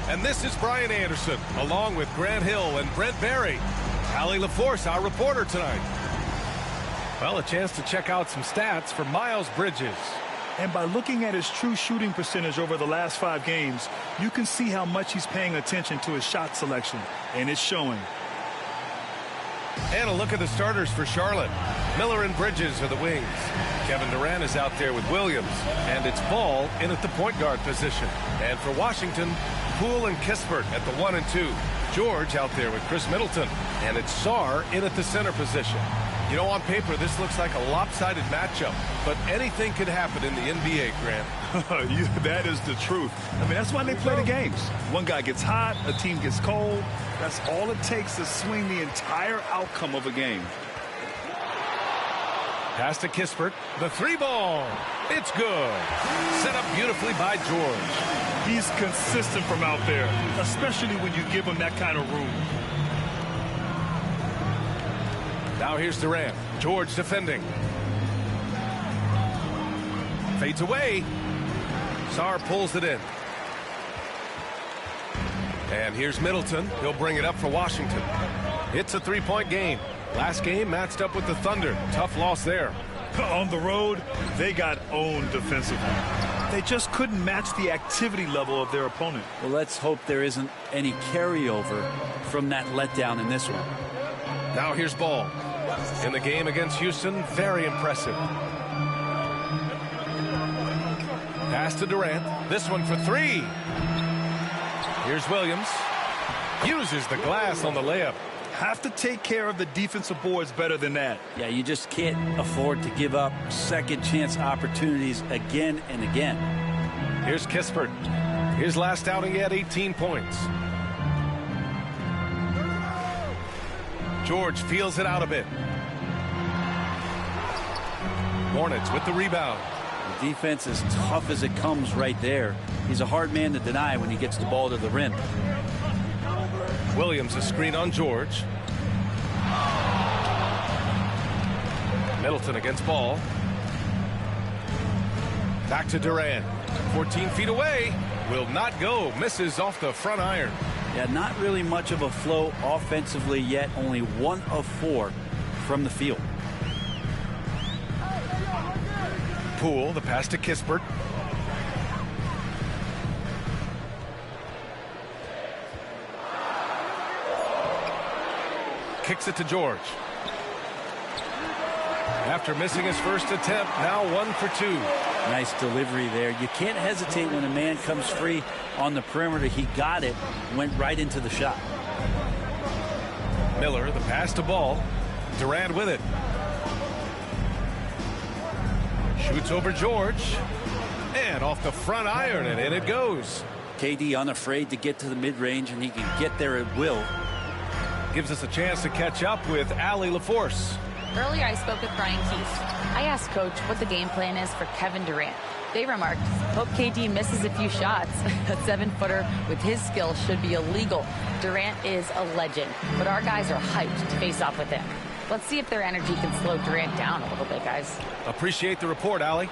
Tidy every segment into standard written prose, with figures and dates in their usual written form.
And this is Brian Anderson, along with Grant Hill and Brent Barry. Allie LaForce, our reporter tonight. Well, a chance to check out some stats for Miles Bridges. And by looking at his true shooting percentage over the last 5 games, you can see how much he's paying attention to his shot selection, and it's showing. And a look at the starters for Charlotte. Miller and Bridges are the wings. Kevin Durant is out there with Williams, and it's Ball in at the point guard position. And for Washington, Poole and Kispert at the 1 and 2. George out there with Chris Middleton, and it's Sarr in at the center position. You know, on paper, this looks like a lopsided matchup, but anything could happen in the NBA, Grant. That is the truth. I mean, that's why they play the games. One guy gets hot, a team gets cold. That's all it takes to swing the entire outcome of a game. Pass to Kispert. The 3-ball. It's good. Set up beautifully by George. He's consistent from out there, especially when you give him that kind of room. Now here's Durant. George defending. Fades away. Sarr pulls it in. And here's Middleton. He'll bring it up for Washington. It's a 3-point game. Last game matched up with the Thunder. Tough loss there. On the road, they got owned defensively. They just couldn't match the activity level of their opponent. Well, let's hope there isn't any carryover from that letdown in this one. Now here's Ball. In the game against Houston, very impressive. Pass to Durant. This one for 3. Here's Williams. Uses the glass on the layup. Have to take care of the defensive boards better than that. Yeah, you just can't afford to give up second chance opportunities again and again. Here's Kispert. His last outing, he had 18 points. George feels it out a bit. Hornets with the rebound. The defense is tough as it comes right there. He's a hard man to deny when he gets the ball to the rim. Williams a screen on George. Middleton against Ball. Back to Durant. 14 feet away. Will not go. Misses off the front iron. Yeah, not really much of a flow offensively yet. Only 1 of 4 from the field. Poole, the pass to Kispert. Kicks it to George. After missing his first attempt, now 1 for 2. Nice delivery there. You can't hesitate when a man comes free on the perimeter. He got it, went right into the shot. Miller, the pass to Ball. Durant with it. Shoots over George. And off the front iron, and in it goes. KD unafraid to get to the mid-range, and he can get there at will. Gives us a chance to catch up with Allie LaForce. Earlier, I spoke with Brian Keith. I asked Coach what the game plan is for Kevin Durant. They remarked, hope KD misses a few shots. A 7-footer with his skill should be illegal. Durant is a legend, but our guys are hyped to face off with him. Let's see if their energy can slow Durant down a little bit, guys. Appreciate the report, Allie.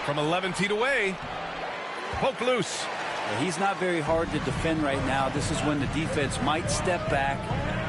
From 11 feet away, poke loose. He's not very hard to defend right now. This is when the defense might step back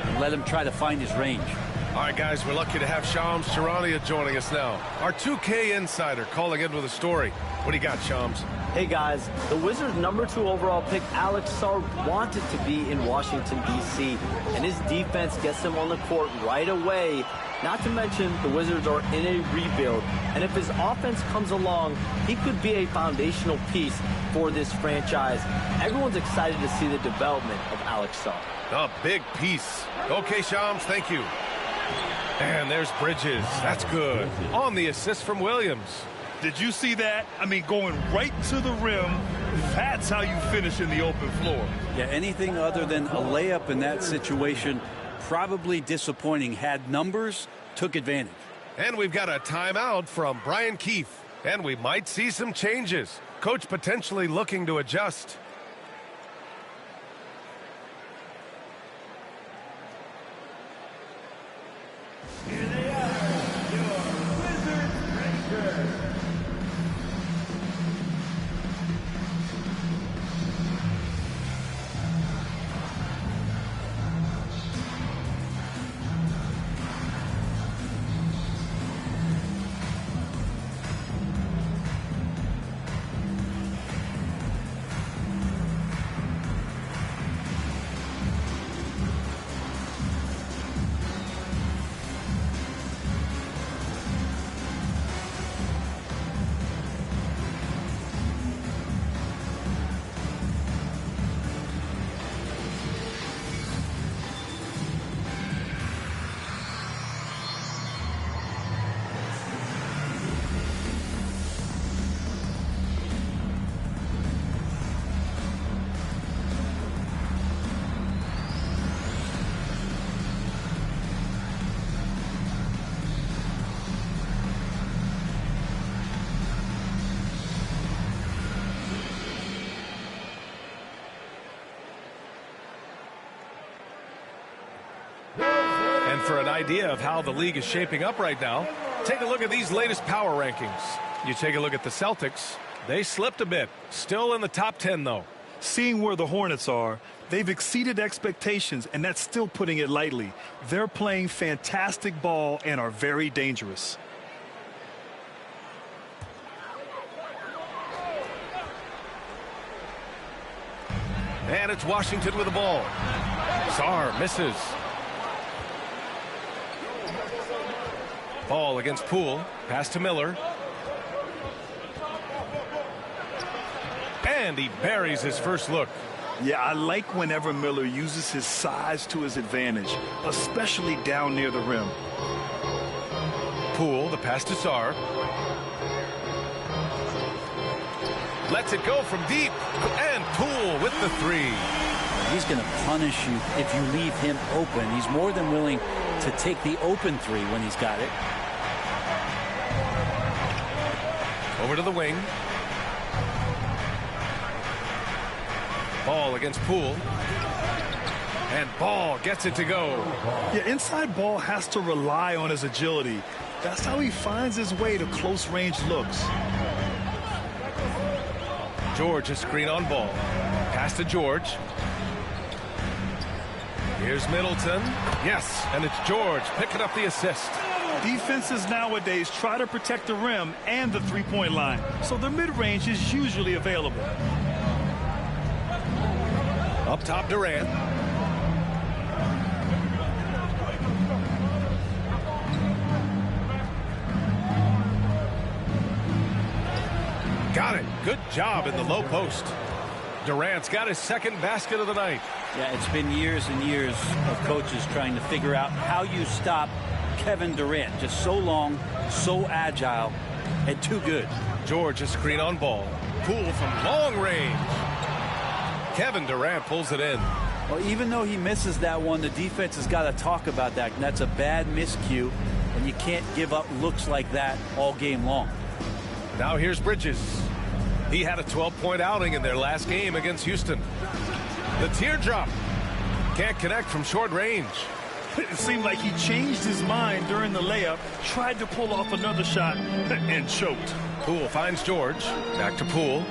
and let him try to find his range. All right, guys, we're lucky to have Shams Charania joining us now. Our 2K insider calling in with a story. What do you got, Shams? Hey, guys, the Wizards' #2 overall pick, Alex Sarr, wanted to be in Washington, D.C., and his defense gets him on the court right away. Not to mention, the Wizards are in a rebuild, and if his offense comes along, he could be a foundational piece for this franchise. Everyone's excited to see the development of Alex Sarr. A big piece. Okay, Shams, thank you. And there's Bridges. That's good. On the assist from Williams. Did you see that? I mean, going right to the rim. That's how you finish in the open floor. Yeah, anything other than a layup in that situation, probably disappointing. Had numbers, took advantage. And we've got a timeout from Brian Keefe. And we might see some changes. Coach potentially looking to adjust. Here they are, your Wizards Rangers. for an idea of how the league is shaping up right now, take a look at these latest power rankings. You take a look at the Celtics. They slipped a bit. Still in the top 10, though. Seeing where the Hornets are, they've exceeded expectations, and that's still putting it lightly. They're playing fantastic ball and are very dangerous. And it's Washington with the ball. Sarr misses. Ball against Poole. Pass to Miller. And he buries his first look. Yeah, I like whenever Miller uses his size to his advantage, especially down near the rim. Poole, the pass to Sarr. Lets it go from deep. And Poole with the three. He's going to punish you if you leave him open. He's more than willing to take the open three when he's got it. Over to the wing. Ball against Poole. And Ball gets it to go. Yeah, inside Ball has to rely on his agility. That's how he finds his way to close range looks. George, a screen on Ball. Pass to George. Here's Middleton. Yes, and it's George picking up the assist. Defenses nowadays try to protect the rim and the three-point line, so the mid-range is usually available. Up top, Durant. Got it. Good job in the low post. Durant's got his second basket of the night. Yeah, it's been years and years of coaches trying to figure out how you stop Kevin Durant. Just so long, so agile, and too good. George, a screen on Ball. Poole from long range. Kevin Durant pulls it in. Well, even though he misses that one, the defense has got to talk about that. And that's a bad miscue, and you can't give up looks like that all game long. Now here's Bridges. He had a 12-point outing in their last game against Houston. The teardrop. Can't connect from short range. It seemed like he changed his mind during the layup, tried to pull off another shot, and choked. Poole finds George. Back to Poole.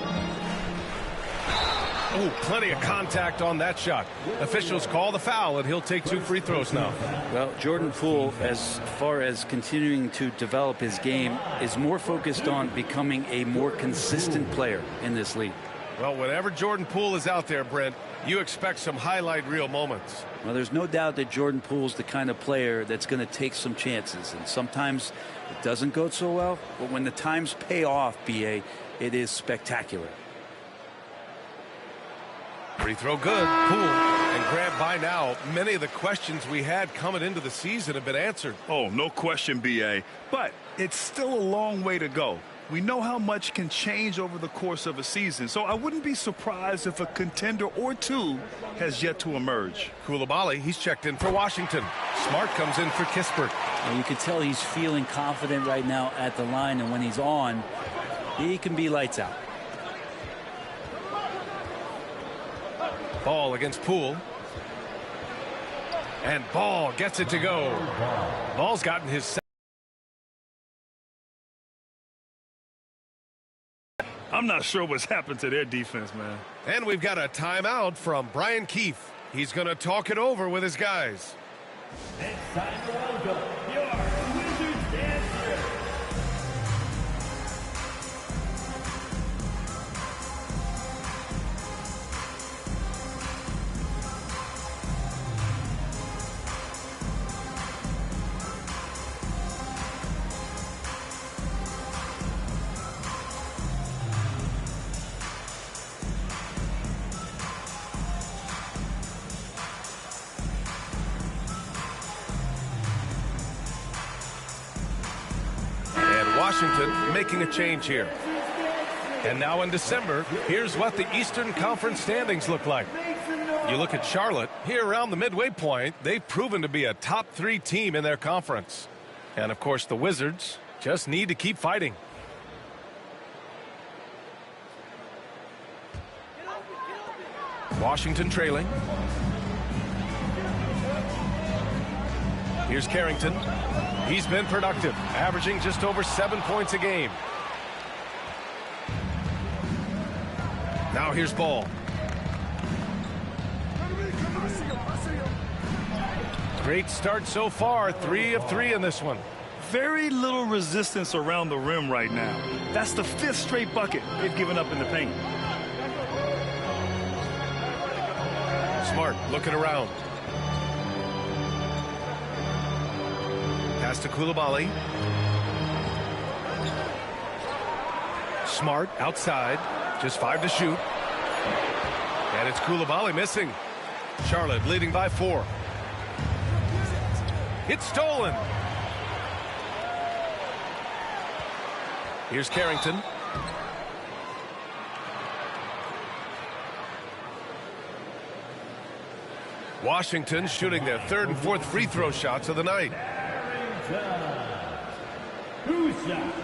Oh, plenty of contact on that shot. Officials call the foul, and he'll take 2 free throws now. Well, Jordan Poole, as far as continuing to develop his game, is more focused on becoming a more consistent player in this league. Well, whenever Jordan Poole is out there, Brent, you expect some highlight reel moments. Well, there's no doubt that Jordan Poole's the kind of player that's going to take some chances. And sometimes it doesn't go so well, but when the times pay off, B.A., it is spectacular. Free throw good. Poole. And Grant, by now, many of the questions we had coming into the season have been answered. Oh, no question, B.A. But it's still a long way to go. We know how much can change over the course of a season, so I wouldn't be surprised if a contender or two has yet to emerge. Koulibaly, he's checked in for Washington. Smart comes in for Kispert. And you can tell he's feeling confident right now at the line, and when he's on, he can be lights out. Ball against Poole. And Ball gets it to go. Ball's gotten his second. I'm not sure what's happened to their defense, man. And we've got a timeout from Brian Keefe. He's going to talk it over with his guys. It's time to welcome your Wizards dancer. Washington making a change here. And now in December, here's what the Eastern Conference standings look like. You look at Charlotte, here around the midway point, they've proven to be a top 3 team in their conference. And of course, the Wizards just need to keep fighting. Washington trailing. Here's Carrington. He's been productive, averaging just over 7 points a game. Now here's Ball. Great start so far, 3 of 3 in this one. Very little resistance around the rim right now. That's the 5th straight bucket they've given up in the paint. Smart looking around. Pass to Coulibaly. Smart outside. Just 5 to shoot. And it's Coulibaly missing. Charlotte leading by 4. It's stolen. Here's Carrington. Washington shooting their 3rd and 4th free throw shots of the night. Two shots.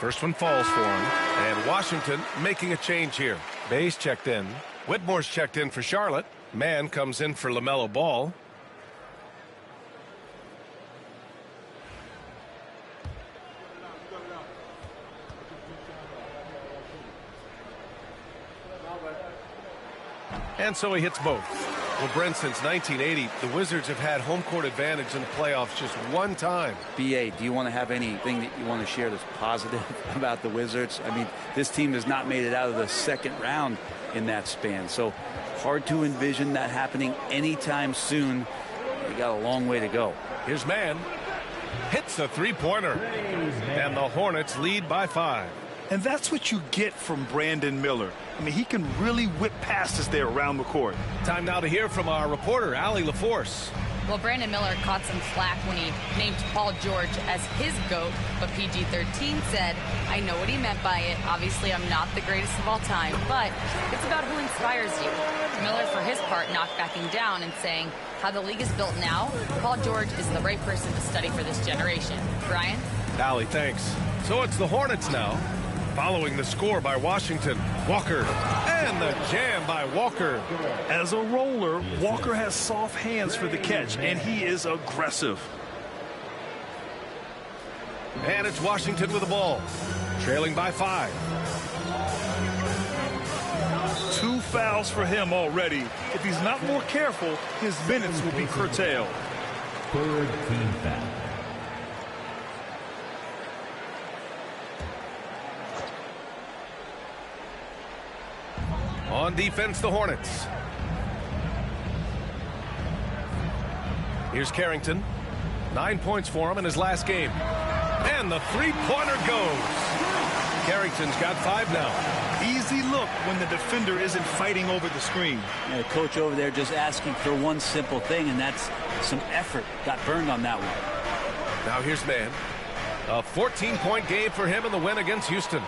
First one falls for him. And Washington making a change here. Bay's checked in. Whitmore's checked in for Charlotte. Mann comes in for LaMelo Ball. And so he hits both. Well, Brent, since 1980, the Wizards have had home court advantage in the playoffs just one time. BA, do you want to have anything that you want to share that's positive about the Wizards? I mean, this team has not made it out of the 2nd round in that span. So hard to envision that happening anytime soon. They got a long way to go. Here's Mann. Hits a 3-pointer. And the Hornets lead by 5. And that's what you get from Brandon Miller. I mean, he can really whip passes there around the court. Time now to hear from our reporter, Allie LaForce. Well, Brandon Miller caught some slack when he named Paul George as his GOAT, but PG-13 said, I know what he meant by it. Obviously, I'm not the greatest of all time, but it's about who inspires you. Miller, for his part, not backing down and saying, how the league is built now, Paul George is the right person to study for this generation. Brian? Allie, thanks. So it's the Hornets now. Following the score by Washington, Walker, and the jam by Walker. As a roller, Walker has soft hands for the catch, and he is aggressive. And it's Washington with the ball, trailing by 5. 2 fouls for him already. If he's not more careful, his minutes will be curtailed. 3rd team foul. On defense, the Hornets. Here's Carrington. 9 points for him in his last game. And the 3-pointer goes. Carrington's got 5 now. Easy look when the defender isn't fighting over the screen. Yeah, the coach over there just asking for one simple thing, and that's some effort. Got burned on that one. Now here's Mann. A 14-point game for him in the win against Houston.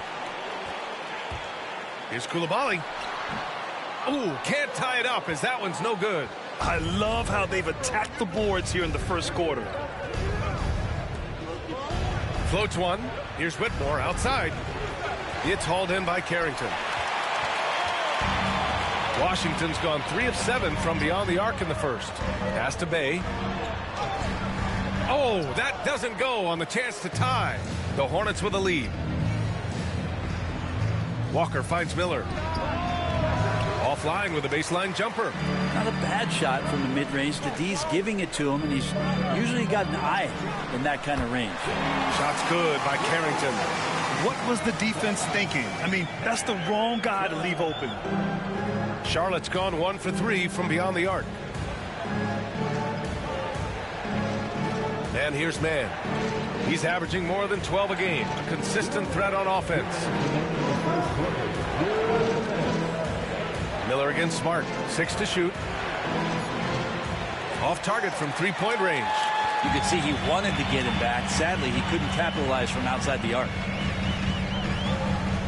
Here's Coulibaly. Ooh, can't tie it up as that one's no good. I love how they've attacked the boards here in the first quarter. Floats one. Here's Whitmore outside. It's hauled in by Carrington. Washington's gone 3 of 7 from beyond the arc in the first. Pass to Bay. Oh, that doesn't go on the chance to tie. The Hornets with a lead. Walker finds Miller. Offline with a baseline jumper. Not a bad shot from the mid-range. The D's giving it to him, and he's usually got an eye in that kind of range. Shot's good by Carrington. What was the defense thinking? I mean, that's the wrong guy to leave open. Charlotte's gone 1 for 3 from beyond the arc. And here's Mann. He's averaging more than 12 a game. A consistent threat on offense. Miller against Smart. 6 to shoot. Off target from 3-point range. You could see he wanted to get him back. Sadly, he couldn't capitalize from outside the arc.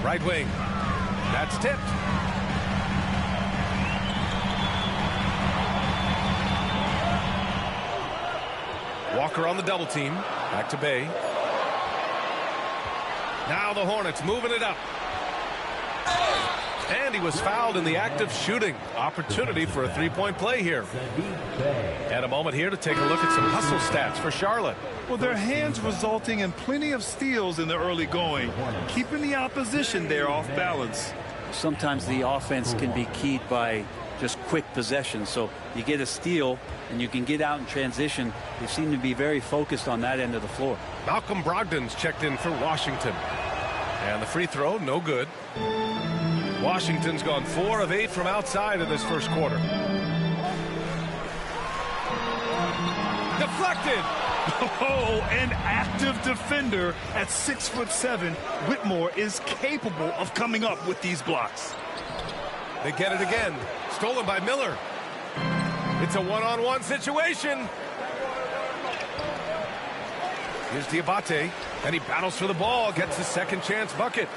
Right wing. That's tipped. Walker on the double team. Back to Bay. Now the Hornets moving it up. And he was fouled in the act of shooting. Opportunity for a three-point play here. And a moment here to take a look at some hustle stats for Charlotte. Well, their hands resulting in plenty of steals in the early going, keeping the opposition there off balance. Sometimes the offense can be keyed by just quick possession. So you get a steal and you can get out in transition. They seem to be very focused on that end of the floor. Malcolm Brogdon's checked in for Washington. And the free throw, no good. Washington's gone 4 of 8 from outside in this first quarter. Deflected. Oh, an active defender at 6'7". Whitmore is capable of coming up with these blocks. They get it again. Stolen by Miller. It's a one-on-one situation. Here's Diabate, and he battles for the ball, gets his second chance bucket.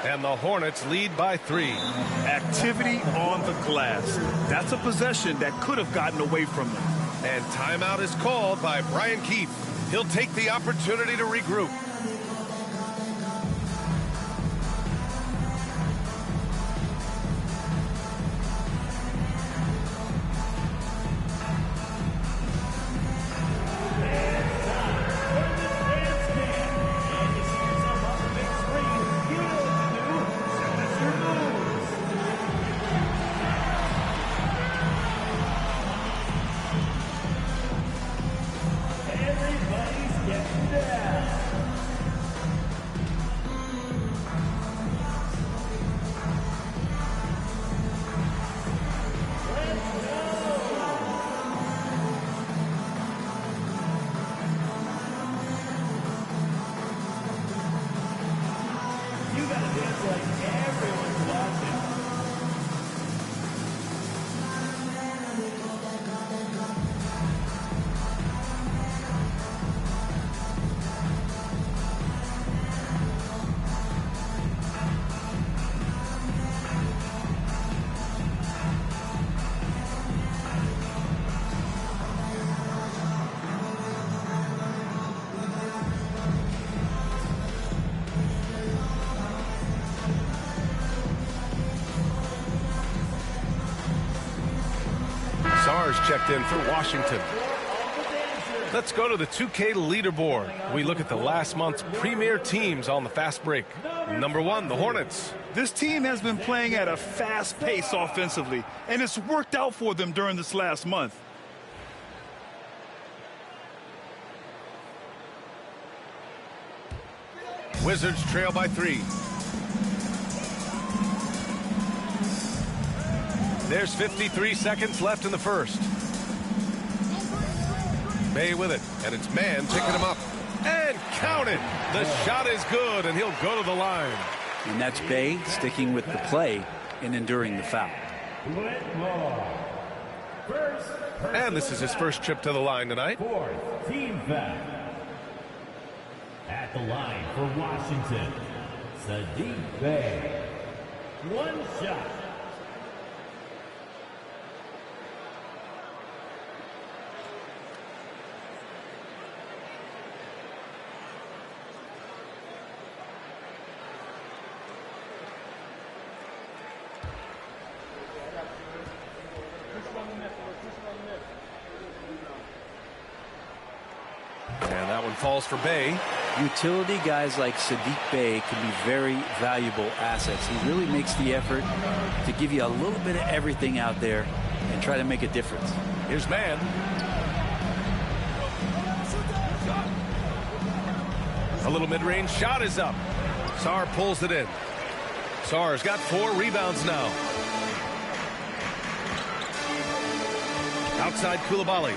And the Hornets lead by 3. Activity on the glass. That's a possession that could have gotten away from them. And timeout is called by Brian Keefe. He'll take the opportunity to regroup. Checked in for Washington. Let's go to the 2K leaderboard. We look at the last month's premier teams on the fast break. Number 1, the Hornets. This team has been playing at a fast pace offensively, and it's worked out for them during this last month. Wizards trail by 3. There's 53 seconds left in the first. Bay with it, and it's Mann picking him up. And counted. The shot is good, and he'll go to the line. And that's Bay sticking with the play and enduring the foul. And this is his first trip to the line tonight. 4th team foul. At the line for Washington, Saddiq Bey. 1 shot. And that one falls for Bay. Utility guys like Saddiq Bey can be very valuable assets. He really makes the effort to give you a little bit of everything out there and try to make a difference. Here's Mann. A little mid-range shot is up. Sarr pulls it in. Sarr's got 4 rebounds now. Outside Coulibaly.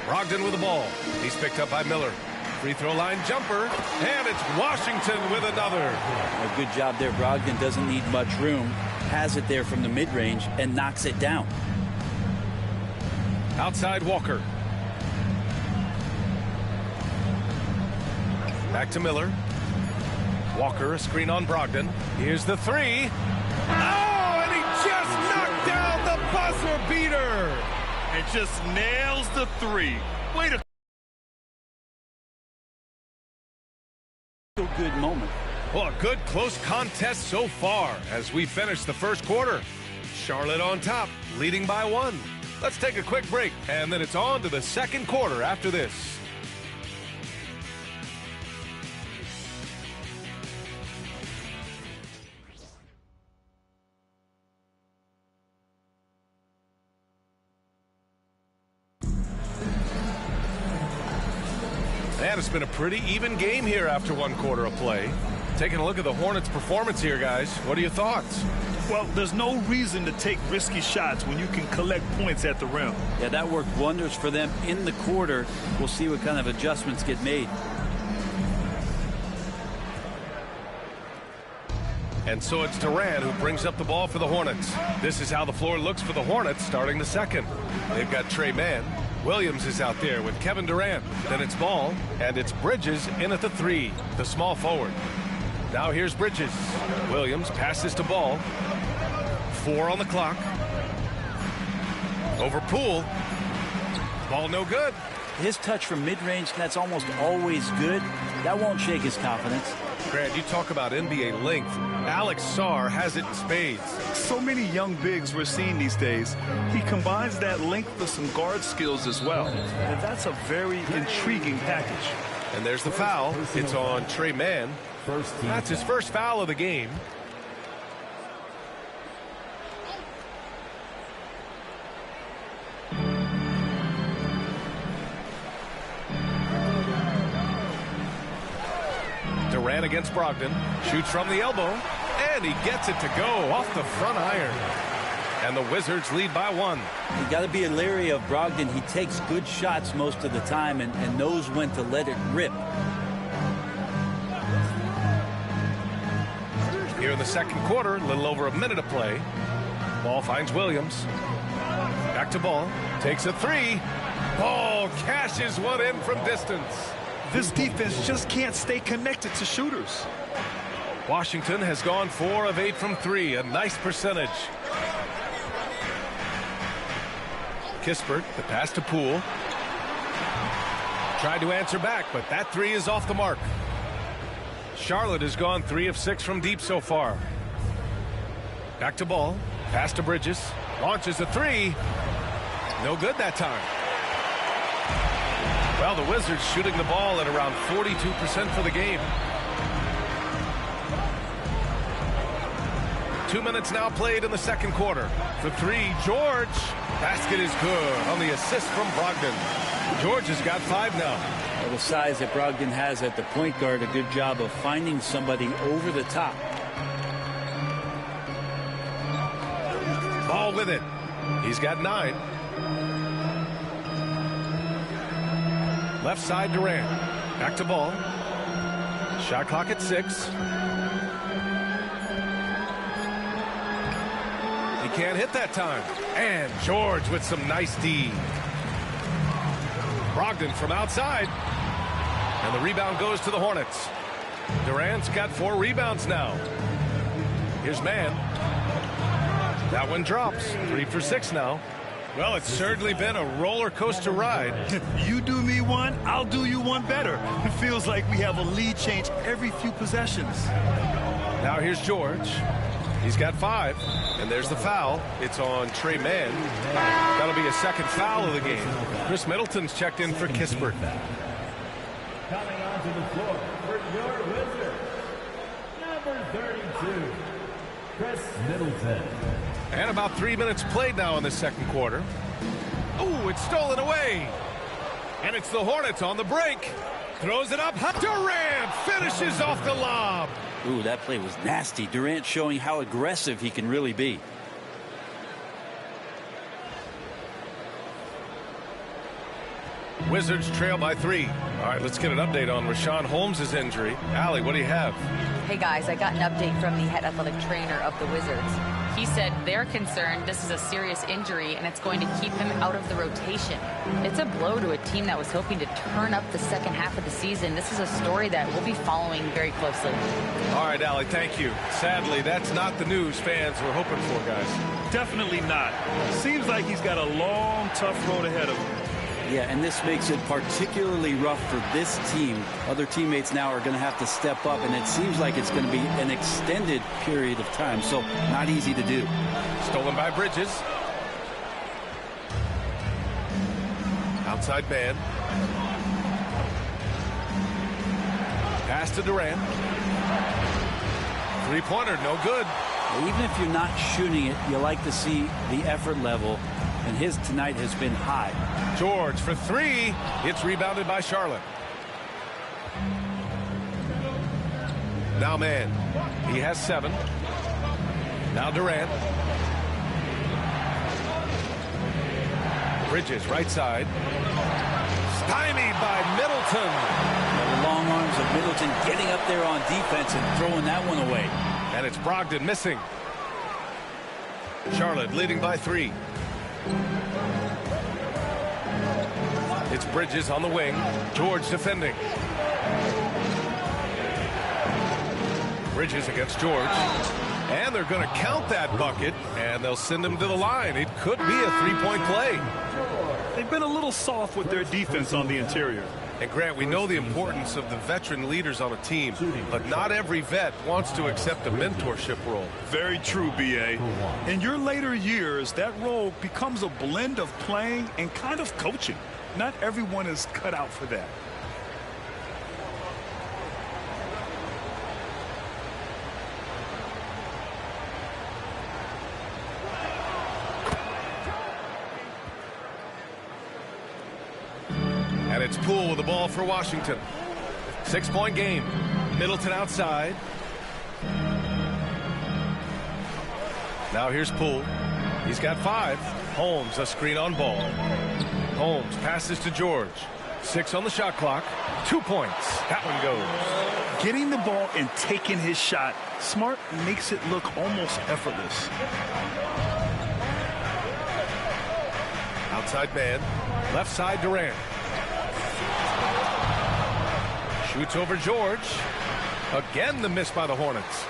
Brogdon with the ball. He's picked up by Miller. Free throw line jumper. And it's Washington with another. A good job there. Brogdon doesn't need much room. Has it there from the mid-range and knocks it down. Outside Walker. Back to Miller. Walker, a screen on Brogdon. Here's the 3. Oh, and he just knocked down the buzzer beater. And just nails the 3. Way to good moment. Well, a good close contest so far as we finish the first quarter. Charlotte on top, leading by 1. Let's take a quick break, and then it's on to the second quarter after this. And it's been a pretty even game here after 1 quarter of play. Taking a look at the Hornets' performance here, guys. What are your thoughts? Well, there's no reason to take risky shots when you can collect points at the rim. Yeah, that worked wonders for them in the quarter. We'll see what kind of adjustments get made. And so it's Durant who brings up the ball for the Hornets. This is how the floor looks for the Hornets starting the second. They've got Trey Mann. Williams is out there with Kevin Durant. Then it's Ball, and it's Bridges in at the 3, the small forward. Now here's Bridges. Williams passes to Ball. 4 on the clock. Over Poole. Ball no good. His touch from mid-range, that's almost always good. That won't shake his confidence. Grant, you talk about NBA length. Alex Sarr has it in spades. So many young bigs we're seeing these days. He combines that length with some guard skills as well. And that's a very intriguing package. And there's the foul. It's on Trey Mann. That's his first foul of the game. Durant against Brogdon. Shoots from the elbow. And he gets it to go off the front iron. And the Wizards lead by 1. You got to be leery of Brogdon. He takes good shots most of the time and knows when to let it rip. Here in the second quarter, a little over a minute of play. Ball finds Williams. Back to Ball. Takes a 3. Ball cashes one in from distance. This defense just can't stay connected to shooters. Washington has gone 4 of 8 from 3. A nice percentage. Kispert, the pass to Poole. Tried to answer back, but that 3 is off the mark. Charlotte has gone 3 of 6 from deep so far. Back to Ball. Pass to Bridges. Launches a 3. No good that time. Well, the Wizards shooting the ball at around 42% for the game. 2 minutes now played in the second quarter. For 3, George. Basket is good on the assist from Brogdon. George has got 5 now. Well, the size that Brogdon has at the point guard, a good job of finding somebody over the top. Ball with it. He's got 9. Left side Durant. Back to Ball. Shot clock at 6. He can't hit that time. And George with some nice D. Brogdon from outside. And the rebound goes to the Hornets. Durant's got 4 rebounds now. Here's Mann. That one drops. 3 for 6 now. Well, it's certainly been a roller coaster ride. You do me one, I'll do you one better. It feels like we have a lead change every few possessions. Now here's George. He's got 5. And there's the foul. It's on Trey Mann. That'll be a second foul of the game. Chris Middleton's checked in for Kispert. Coming onto the floor for your Wizard, number 32, Chris Middleton. And about 3 minutes played now in the second quarter. Ooh, it's stolen away. And it's the Hornets on the break. Throws it up. Durant finishes off the lob. Ooh, that play was nasty. Durant showing how aggressive he can really be. Wizards trail by 3. All right, let's get an update on Rashawn Holmes' injury. Allie, what do you have? Hey guys, I got an update from the head athletic trainer of the Wizards. He said they're concerned this is a serious injury and it's going to keep him out of the rotation. It's a blow to a team that was hoping to turn up the second half of the season. This is a story that we'll be following very closely. All right, Allie, thank you. Sadly, that's not the news fans were hoping for, guys. Definitely not. Seems like he's got a long, tough road ahead of him. Yeah, and this makes it particularly rough for this team. Other teammates now are going to have to step up, and it seems like it's going to be an extended period of time, so not easy to do. Stolen by Bridges. Outside man. Pass to Durant. Three-pointer, no good. Even if you're not shooting it, you like to see the effort level, and his tonight has been high. George for three. It's rebounded by Charlotte. Now man. He has 7. Now Durant. Bridges right side. Stymied by Middleton. The long arms of Middleton getting up there on defense and throwing that one away. And it's Brogdon missing. Charlotte leading by 3. It's Bridges on the wing. George defending. Bridges against George. And they're going to count that bucket, and they'll send him to the line. It could be a 3-point play. They've been a little soft with their defense on the interior. And Grant, we know the importance of the veteran leaders on a team, but not every vet wants to accept a mentorship role. Very true, B.A. In your later years, that role becomes a blend of playing and kind of coaching. Not everyone is cut out for that. And it's Poole with the ball for Washington. 6-point game. Middleton outside. Now here's Poole. He's got 5. Holmes a screen on ball. Holmes passes to George. 6 on the shot clock. 2 points. That one goes. Getting the ball and taking his shot, Smart makes it look almost effortless. Outside man. Left side Durant. Shoots over George. Again the miss by the Hornets.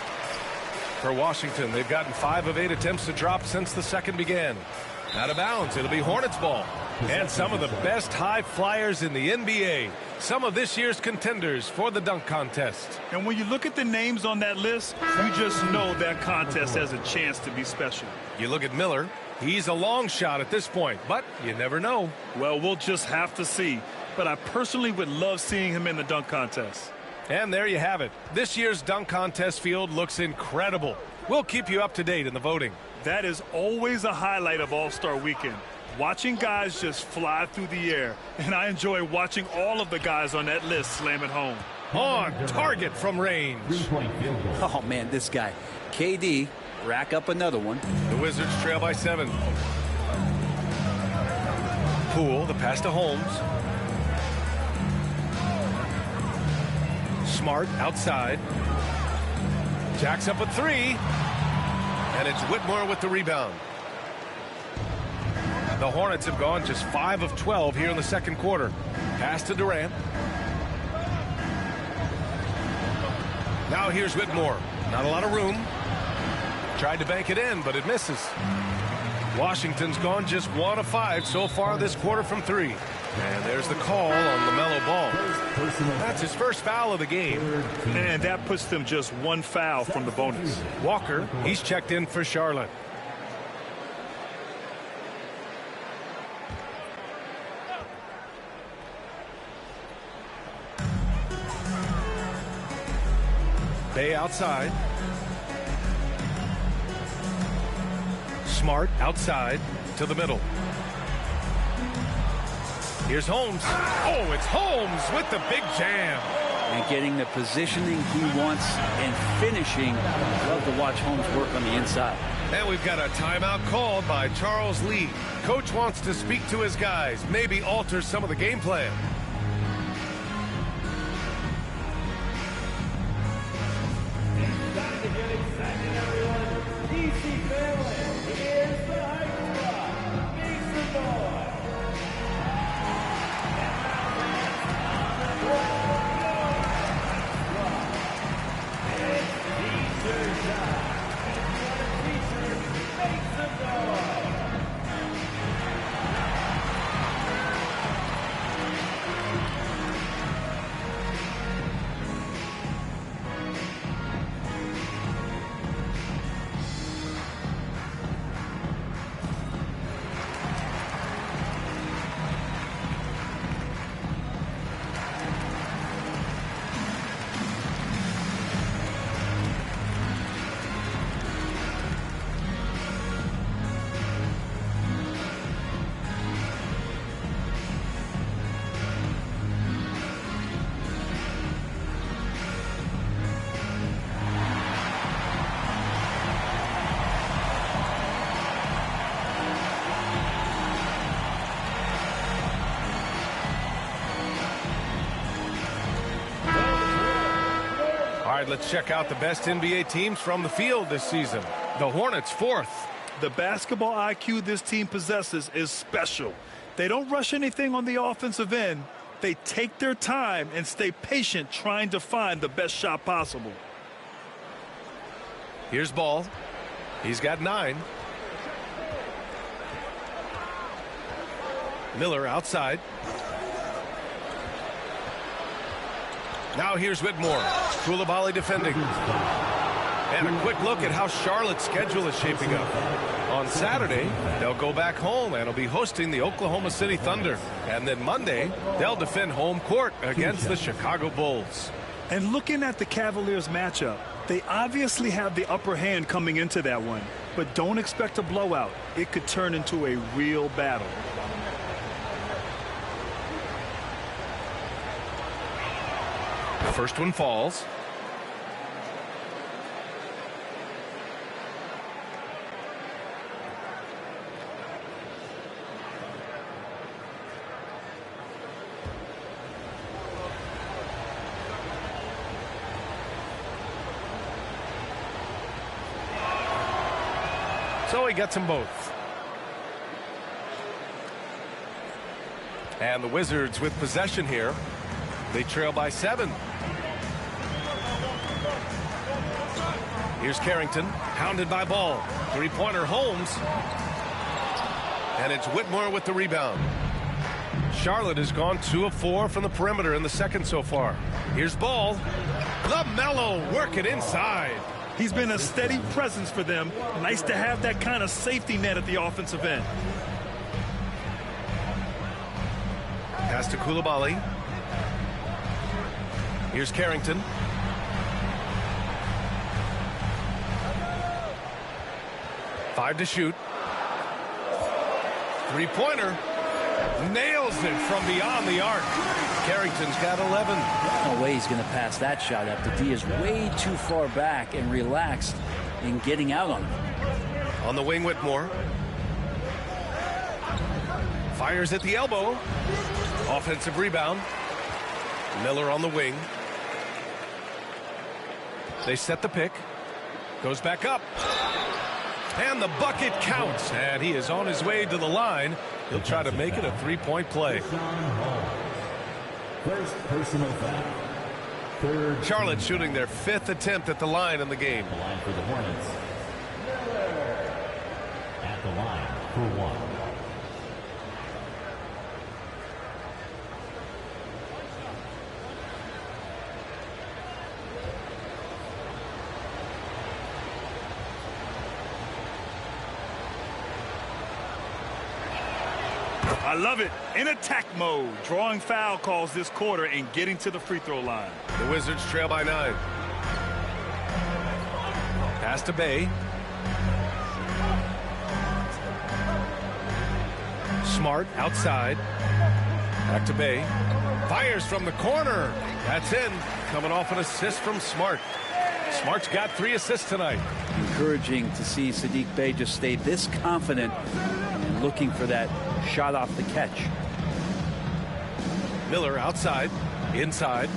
For Washington, they've gotten 5 of 8 attempts to drop since the second began. Out of bounds. It'll be Hornets ball. And some of the best high flyers in the NBA. Some of this year's contenders for the dunk contest. And when you look at the names on that list, you just know that contest has a chance to be special. You look at Miller. He's a long shot at this point, but you never know. Well, we'll just have to see. But I personally would love seeing him in the dunk contest. And there you have it. This year's dunk contest field looks incredible. We'll keep you up to date in the voting. That is always a highlight of All-Star Weekend. Watching guys just fly through the air. And I enjoy watching all of the guys on that list slam it home. On target from range. Oh, man, this guy. KD, rack up another one. The Wizards trail by 7. Poole, the pass to Holmes. Smart outside. Jacks up a 3. And it's Whitmore with the rebound. The Hornets have gone just 5 of 12 here in the second quarter. Pass to Durant. Now here's Whitmore. Not a lot of room. Tried to bank it in, but it misses. Washington's gone just 1 of 5 so far this quarter from 3. And there's the call on LaMelo Ball. That's his first foul of the game. And that puts them just 1 foul from the bonus. Walker, he's checked in for Charlotte. Bay outside. Smart outside to the middle. Here's Holmes. Oh, it's Holmes with the big jam. And getting the positioning he wants and finishing. Love to watch Holmes work on the inside. And we've got a timeout called by Charles Lee. Coach wants to speak to his guys, maybe alter some of the game plan. right, let's check out the best NBA teams from the field this season. The Hornets, 4th. The basketball IQ this team possesses is special. They don't rush anything on the offensive end. They take their time and stay patient trying to find the best shot possible. Here's Ball. He's got 9. Miller outside. Now here's Whitmore. Koulibaly defending. And a quick look at how Charlotte's schedule is shaping up. On Saturday, they'll go back home and will be hosting the Oklahoma City Thunder. And then Monday, they'll defend home court against the Chicago Bulls. And looking at the Cavaliers matchup, they obviously have the upper hand coming into that one. But don't expect a blowout. It could turn into a real battle. The first one falls. So he gets them both. And the Wizards with possession here. They trail by 7. Here's Carrington, hounded by Ball. Three-pointer Holmes. And it's Whitmore with the rebound. Charlotte has gone 2 of 4 from the perimeter in the second so far. Here's Ball. LaMelo working inside. He's been a steady presence for them. Nice to have that kind of safety net at the offensive end. Pass to Koulibaly. Here's Carrington. Five to shoot. Three-pointer. Nails it from beyond the arc. Carrington's got 11. No way he's going to pass that shot up. The D is way too far back and relaxed in getting out on him. On the wing, Whitmore. Fires at the elbow. Offensive rebound. Miller on the wing. They set the pick. Goes back up. And the bucket counts. And he is on his way to the line. He'll try to make it a three-point play. First personal foul. Third. Charlotte shooting their 5th attempt at the line in the game. The line for the Hornets. At the line for 1. I love it. In attack mode. Drawing foul calls this quarter and getting to the free throw line. The Wizards trail by 9. Pass to Bay. Smart outside. Back to Bay. Fires from the corner. That's in. Coming off an assist from Smart. Smart's got 3 assists tonight. Encouraging to see Saddiq Bey just stay this confident and looking for that shot off the catch. Miller outside, inside.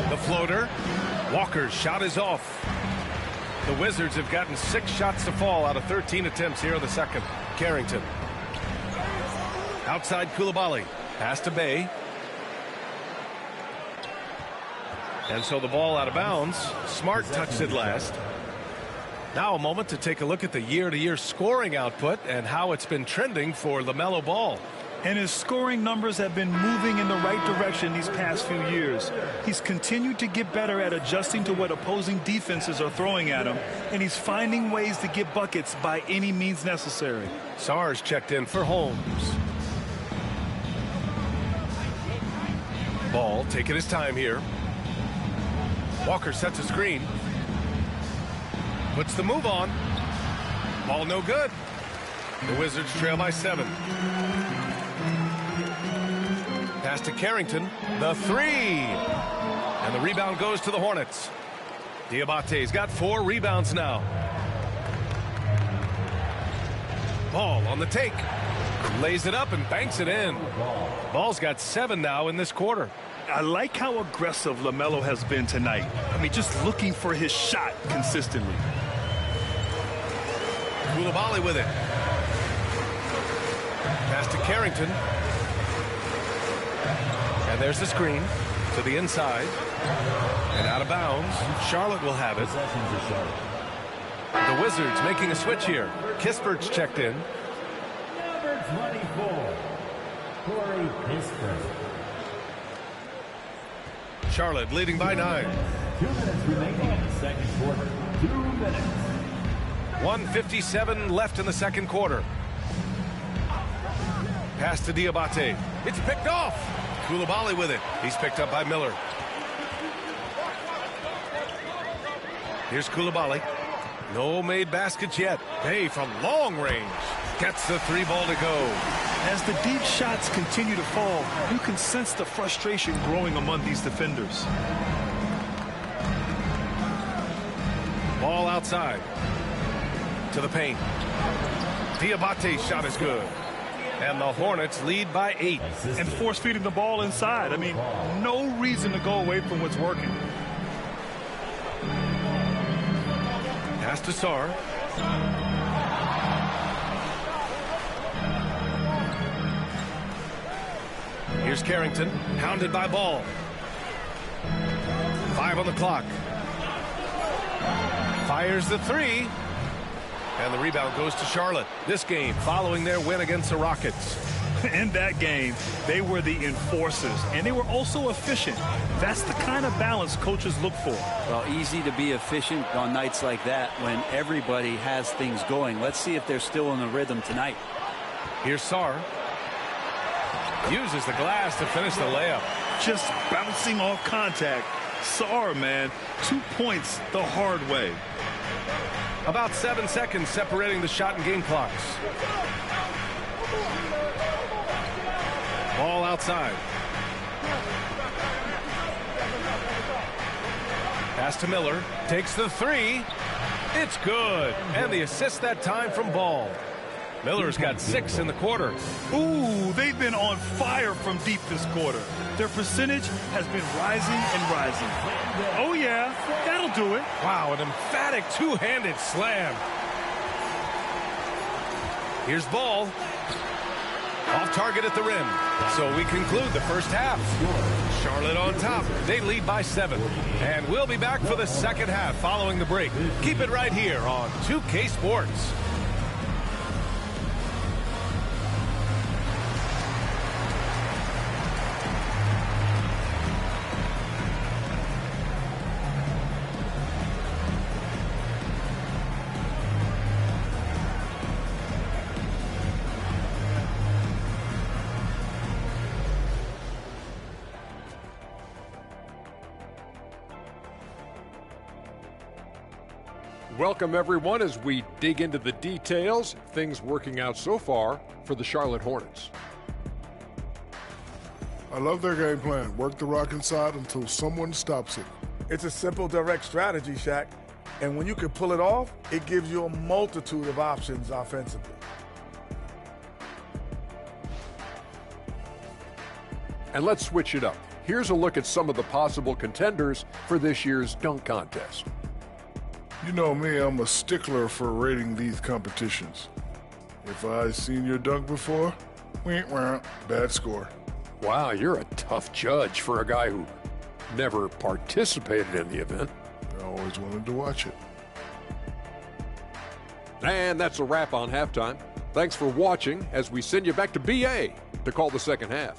The floater. Walker's shot is off. The Wizards have gotten 6 shots to fall out of 13 attempts here in the second. Carrington. Outside Koulibaly. Pass to Bay. And so the ball out of bounds. Smart touched it last. Now a moment to take a look at the year-to-year scoring output and how it's been trending for LaMelo Ball. And his scoring numbers have been moving in the right direction these past few years. He's continued to get better at adjusting to what opposing defenses are throwing at him, and he's finding ways to get buckets by any means necessary. Sarge checked in for Holmes. Ball taking his time here. Walker sets a screen. Puts the move on. Ball no good. The Wizards trail by 7. Pass to Carrington. The 3. And the rebound goes to the Hornets. Diabate's got 4 rebounds now. Ball on the take. Lays it up and banks it in. Ball's got 7 now in this quarter. I like how aggressive LaMelo has been tonight. I mean, just looking for his shot consistently. Coulibaly with it. Pass to Carrington. And there's the screen to the inside. And out of bounds. Charlotte will have it. The Wizards making a switch here. Kispert's checked in. Number 24, Corey Kispert. Charlotte leading by 9. 2 minutes remaining in the second quarter. 2 minutes. 1:57 left in the second quarter. Pass to Diabate. It's picked off. Coulibaly with it. He's picked up by Miller. Here's Coulibaly. No made baskets yet. Hey, from long range. Gets the 3 ball to go. As the deep shots continue to fall, you can sense the frustration growing among these defenders. Ball outside. To the paint. Diabate's shot is good. And the Hornets lead by 8. And force feeding the ball inside. I mean, no reason to go away from what's working. Pass to Sarr. Here's Carrington, hounded by Ball. 5 on the clock. Fires the 3. And the rebound goes to Charlotte. This game following their win against the Rockets. In that game, they were the enforcers, and they were also efficient. That's the kind of balance coaches look for. Well, easy to be efficient on nights like that when everybody has things going. Let's see if they're still in the rhythm tonight. Here's Sarr. Uses the glass to finish the layup. Just bouncing off contact. Sarr, man, 2 points the hard way. About 7 seconds separating the shot and game clocks. Ball outside. Pass to Miller. Takes the 3. It's good. And the assist that time from Ball. Miller's got 6 in the quarter. Ooh, they've been on fire from deep this quarter. Their percentage has been rising and rising. Oh, yeah, that'll do it. Wow, an emphatic two-handed slam. Here's Ball. Off target at the rim. So we conclude the first half. Charlotte on top. They lead by 7. And we'll be back for the second half following the break. Keep it right here on 2K Sports. Welcome, everyone, as we dig into the details. Things working out so far for the Charlotte Hornets. I love their game plan. Work the rock inside until someone stops it. It's a simple, direct strategy, Shaq. And when you can pull it off, it gives you a multitude of options offensively. And let's switch it up. Here's a look at some of the possible contenders for this year's dunk contest. You know me, I'm a stickler for rating these competitions. If I've seen your dunk before, bad score. Wow, you're a tough judge for a guy who never participated in the event. I always wanted to watch it. And that's a wrap on halftime. Thanks for watching as we send you back to BA to call the second half.